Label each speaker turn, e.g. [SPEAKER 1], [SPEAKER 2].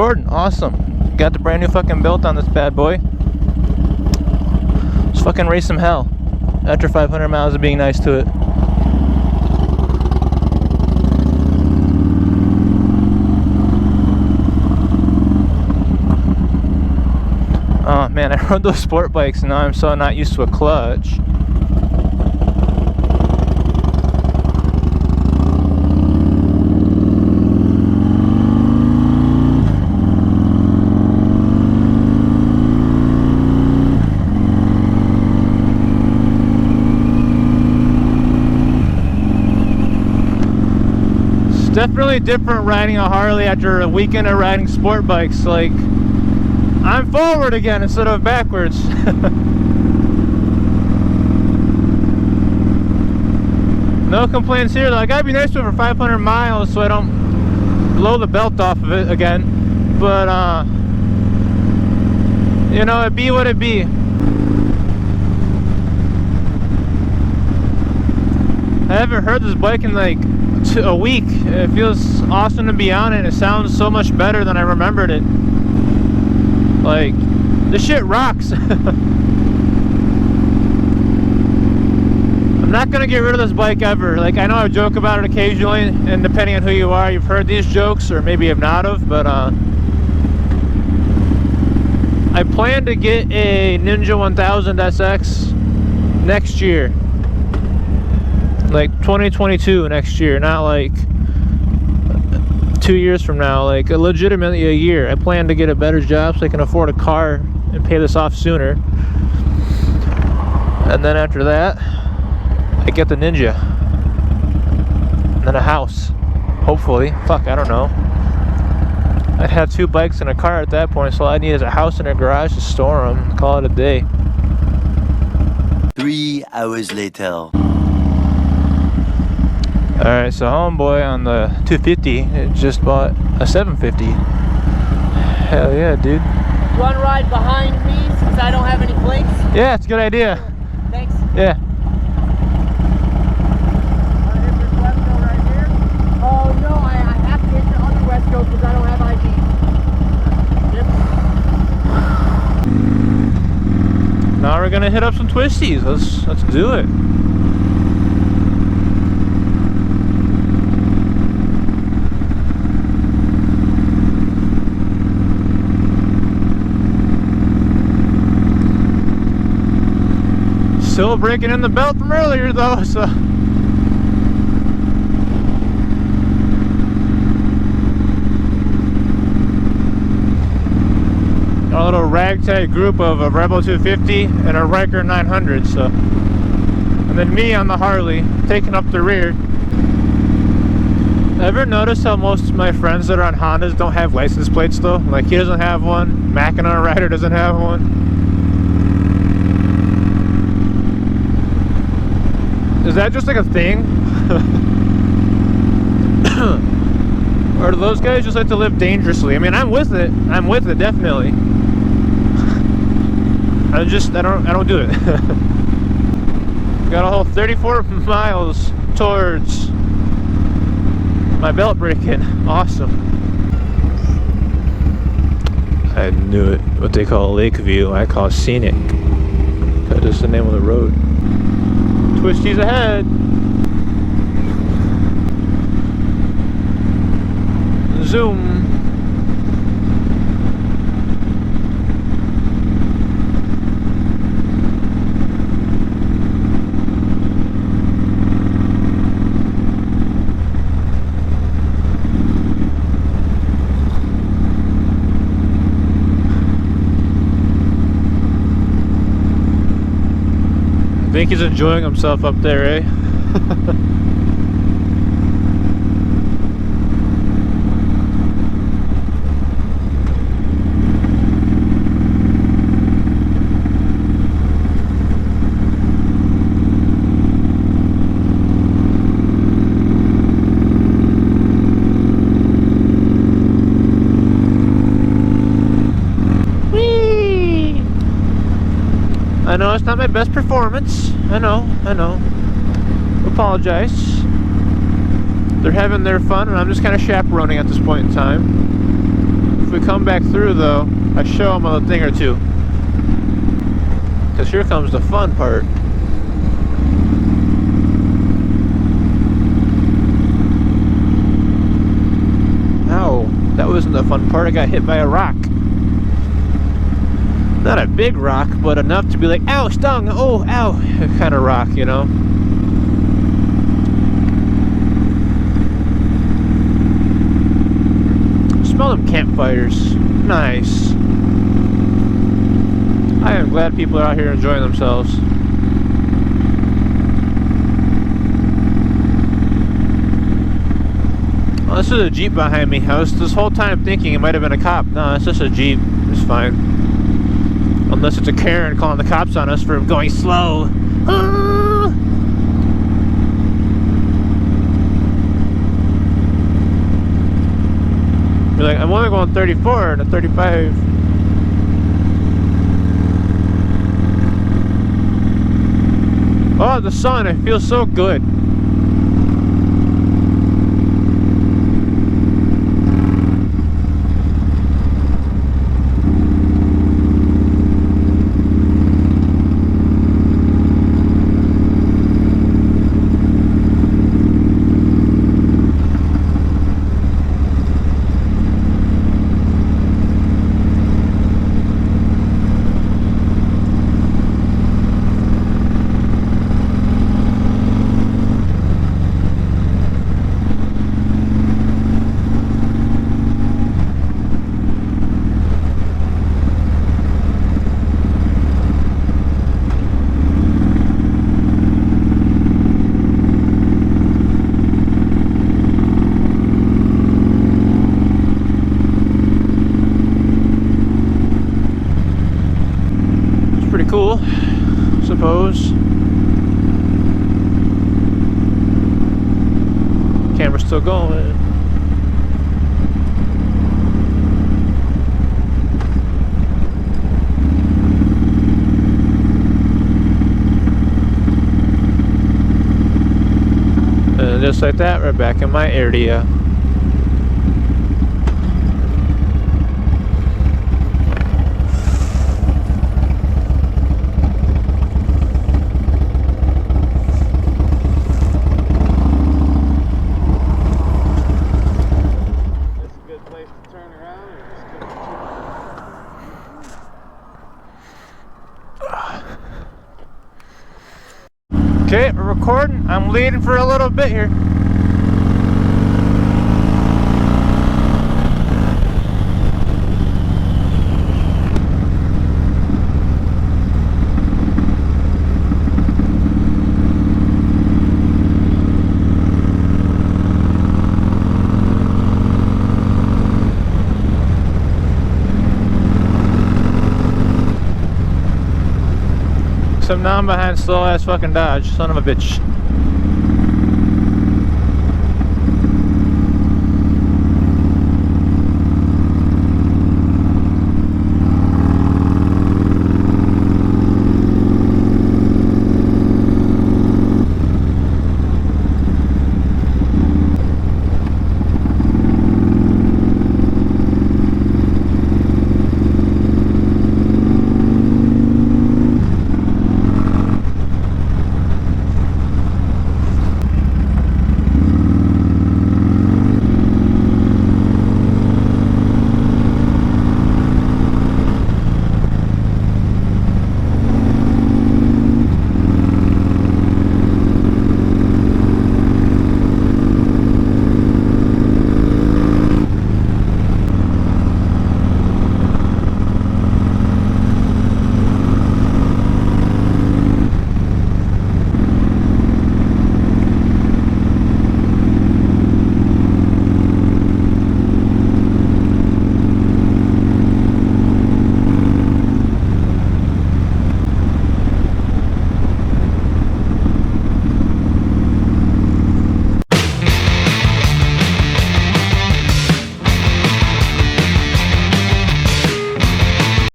[SPEAKER 1] Recording, awesome. Got the brand new fucking belt on this bad boy. Let's fucking race some hell. After 500 miles of being nice to it. Oh man, I rode those sport bikes and now I'm so not used to a clutch. Definitely different riding a Harley after a weekend of riding sport bikes. Like, I'm forward again instead of backwards. No complaints here though. I gotta be nice to it for 500 miles so I don't blow the belt off of it again. But you know, it be what it be. I haven't heard this bike in like a week. It feels awesome to be on it. It sounds so much better than I remembered it. Like, this shit rocks. I'm not gonna get rid of this bike ever. Like, I know I joke about it occasionally, and depending on who you are, you've heard these jokes or maybe have not have, but I plan to get a Ninja 1000 SX next year. Like 2022 next year, not like 2 years from now, like legitimately a year. I plan to get a better job so I can afford a car and pay this off sooner. And then after that, I get the Ninja. And then a house, hopefully. Fuck, I don't know. I'd have 2 bikes and a car at that point, so all I need is a house and a garage to store them. Call it a day.
[SPEAKER 2] 3 hours later.
[SPEAKER 1] Alright, so homeboy on the 250 just bought a 750. Hell yeah, dude.
[SPEAKER 3] You want to ride behind me since I don't have any plates?
[SPEAKER 1] Yeah, it's a good idea.
[SPEAKER 3] Thanks.
[SPEAKER 1] Yeah.
[SPEAKER 3] Want to hit this Wesco right here? Oh no, I have to hit the other Wesco because I don't have ID. Yep.
[SPEAKER 1] Now we're gonna hit up some twisties. Let's do it. Still breaking in the belt from earlier though, so our little ragtag group of a Rebel 250 and a Riker 900, so, and then me on the Harley taking up the rear. Ever notice how most of my friends that are on Hondas don't have license plates though? Like, he doesn't have one, Mackinac Rider doesn't have one. Is that just like a thing? Or do those guys just like to live dangerously? I mean, I'm with it definitely. I don't do it. Got a whole 34 miles towards my belt breaking. Awesome. I knew it. What they call Lakeview, I call scenic. That's just the name of the road. Twisties ahead. Zoom. I think he's enjoying himself up there, eh? I know it's not my best performance. I know. Apologize. They're having their fun and I'm just kind of chaperoning at this point in time. if we come back through though, I show them a thing or two. Because here comes the fun part. Ow, that wasn't the fun part. I got hit by a rock. Not a big rock, but enough to be like, ow, stung, oh, ow, kind of rock, you know? Smell them campfires. Nice. I am glad people are out here enjoying themselves. Oh, this is a Jeep behind me. I was this whole time thinking it might have been a cop. No, it's just a Jeep. It's fine. Unless it's a Karen calling the cops on us for going slow. Ah! You're like, I'm only going 34 and a 35. Oh, the sun, it feels so good. Cool, suppose. Camera's still going. And just like that, we're back in my area. Okay, we're recording. I'm leading for a little bit here. So now I'm behind slow ass fucking Dodge, son of a bitch.